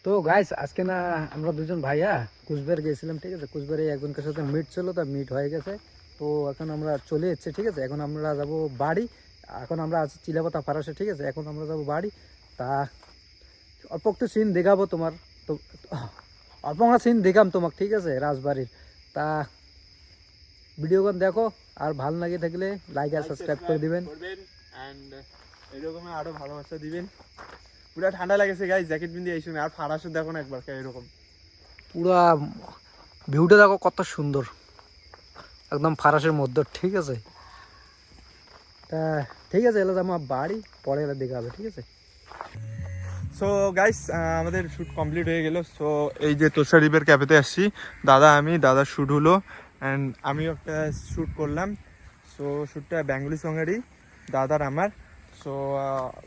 তো গাইস আজকে না আমরা দুজন ভাইয়া কুচবিহার গিয়েছিলাম, ঠিক আছে। কুচবিহারে একজনের সাথে মিট ছিল, তা মিট হয়ে গেছে। তো এখন আমরা চলে এসেছি, ঠিক আছে। এখন আমরা যাব বাড়ি। এখন আমরা আছি চিলাপাতা ফারাসে, ঠিক আছে। এখন আমরা যাব বাড়ি। তা অল্প একটু সিন দেখাবো তোমার, তো অল্প আমরা সিন দেখাম তোমাকে, ঠিক আছে, রাজবাড়ির। তা ভিডিওগুলো দেখো, আর ভালো লাগে থাকলে লাইক আর সাবস্ক্রাইব করে দিবেন এন্ড এরকম আরো ভালোবাসা দিবেন। পুরা ঠান্ডা লাগেছে গাইস, জ্যাকেট পিন্ধে এই সময়। আর ফারাসও দেখো না একবার এরকম পুরা ভিউটা দেখো কত সুন্দর, একদম ফারাসের মধ্যে, ঠিক আছে। তা ঠিক আছে, এলো আমার বাড়ি, পরে এলা দেখা হবে, ঠিক আছে। সো গাইস আমাদের শ্যুট কমপ্লিট হয়ে গেল। সো এই যে তোষা রিভের ক্যাফেতে আসছি, দাদার শ্যুট হলো অ্যান্ড আমিও একটা শ্যুট করলাম। সো শ্যুটটা বেঙ্গলি সঙ্গেরই, দাদার আমার। সো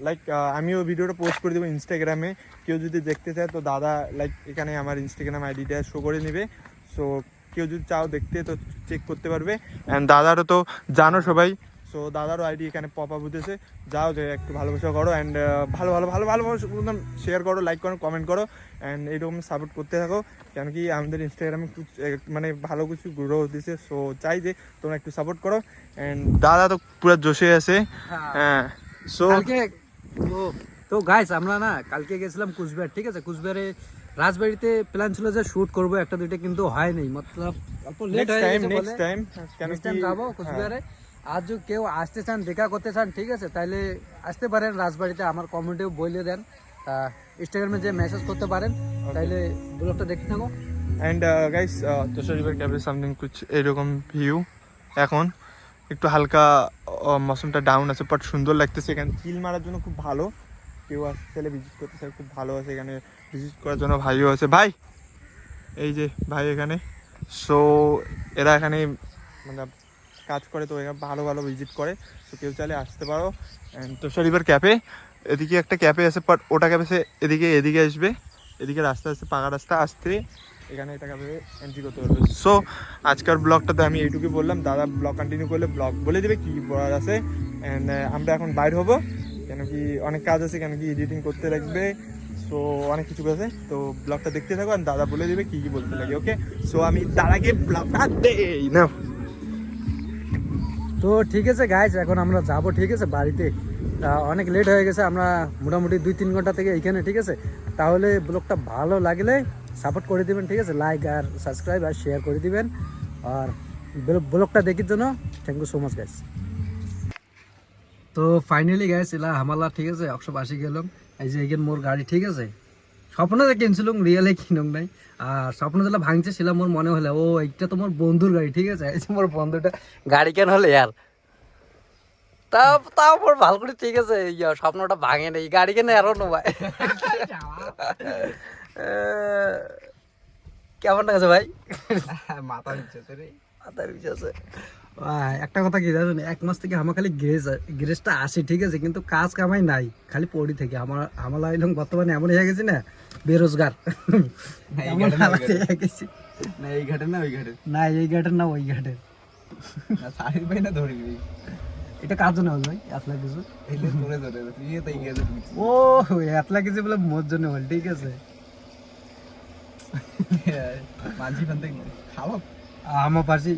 লাইক আমিও ভিডিওটা পোস্ট করে দেবো ইনস্টাগ্রামে। কেউ যদি দেখতে চায় তো দাদা লাইক এখানে আমার ইনস্টাগ্রাম আইডিটা শো করে নেবে। সো কেউ যদি চাও দেখতে তো চেক করতে পারবে। অ্যান্ড দাদারও তো জানো সবাই, সো দাদারও আইডি এখানে পপ আপ হতেছে। যাও যে একটু ভালোবাসা করো অ্যান্ড ভালো শেয়ার করো, লাইক করো, কমেন্ট করো অ্যান্ড এইরকম সাপোর্ট করতে থাকো। কেন কি আমাদের ইনস্টাগ্রামে মানে ভালো কিছু গ্রো হতেছে। সো চাই যে তোমরা একটু সাপোর্ট করো। অ্যান্ড দাদা তো পুরো জোশে আছে। হ্যাঁ সো তো গাইস আমরা না কালকে গেছিলাম কুচবিহার, ঠিক আছে। কুচবিহারে রাজবাড়িতে প্ল্যান ছিল যে শুট করবো একটা দুইটা, কিন্তু হয়নি, মতলব অল্প লেট হয়ে গেছে। নেক্সট টাইম যাবো কুচবিহারে। আর যদি কেউ আসতে চান, দেখা করতে চান, ঠিক আছে, তাহলে আসতে পারেন রাজবাড়িতে। আমার কমেন্টেও বলে দেন, তা ইনস্টাগ্রামে যে মেসেজ করতে পারেন, তাইলে ব্লগটা দেখতে থাকো। অ্যান্ড গাইস তোষা রিভার ক্যাফে সামথিং কুছ এরকম ভিউ। এখন একটু হালকা মৌসুমটা ডাউন আছে, বাট সুন্দর লাগতেছে। এখানে চিল মারার জন্য খুব ভালো। কেউ আসতে চাইলে ভিজিট করতে চাই, খুব ভালো আছে এখানে ভিজিট করার জন্য। ভাইও আছে, ভাই এই যে ভাই এখানে। সো এরা এখানে মানে কাজ করে, তো এখানে ভালো ভিজিট করে। সো কেউ চাইলে আসতে পারো। অ্যান্ড তোষা রিভার ক্যাফে, এদিকে একটা ক্যাফে আছে, বাট ওটা ক্যাফে এদিকে আসবে। এদিকে রাস্তা আছে, পাকা রাস্তা, আসতে এখানে এটা ক্যাফে এন্ট্রি করতে পারবে। সো আজকের ব্লগটাতে আমি এইটুকুই বললাম। দাদা ব্লগ কন্টিনিউ করলে ব্লগ বলে দেবে কী কী বলার আছে। অ্যান্ড আমরা এখন বাইর হবো, কেন কি অনেক কাজ আছে, কেন কি এডিটিং করতে লাগবে। সো অনেক কিছু আছে, তো ব্লগটা দেখতে থাকো আর দাদা বলে দেবে কী কী বলতে লাগে। ওকে, সো আমি দাদাকে ব্লগটা দেই না। তো ঠিক আছে গাইজ, এখন আমরা যাব, ঠিক আছে, বাড়িতে। তা অনেক লেট হয়ে গেছে, আমরা মোটামুটি 2-3 ঘন্টা থেকে এইখানে, ঠিক আছে। তাহলে ব্লগটা ভালো লাগলে সাপোর্ট করে দিবেন, ঠিক আছে, লাইক আর সাবস্ক্রাইব আর শেয়ার করে দিবেন। আর ব্লগটা দেখার জন্য thank you so much guys. তো ফাইনালি গাইজ এলা হামালা, ঠিক আছে, 180 গেলাম। এই যে এখানে মোর গাড়ি, ঠিক আছে। স্বপ্নতে কিনছিলাম, রিয়েলে কিনুম নাই। আর স্বপ্ন যেটা ভাঙছে ছিলাম, মোর মনে হলে ও এইটা তোমার বন্ধুর গাড়ি, ঠিক আছে। এই যে মোর বন্ধুটা গাড়ি কেন হলে আর তাও মোর ভাল করে, ঠিক আছে, স্বপ্নটা ভাঙে নেই, গাড়ি কেন আরো নয়। কেমন লাগছে ভাই? মাথার বিশ্বাস। একটা কথা কি জানেন, 1 মাস থেকে আমার খালি গ্রেজটা আসে, ঠিক আছে, কিন্তু কাজ কামাই নাই, খালি পড়ি থেকে। আমার বর্তমানে এমন হয়ে গেছি না, বেরোজগার। এই ঘাটে না ওই ঘাটে এটা কার জন্য হল ভাই? 1 লাখ কিছু ও 1 লাখ কিছু বলে মোর জন্য হল, ঠিক আছে। আমার পাশে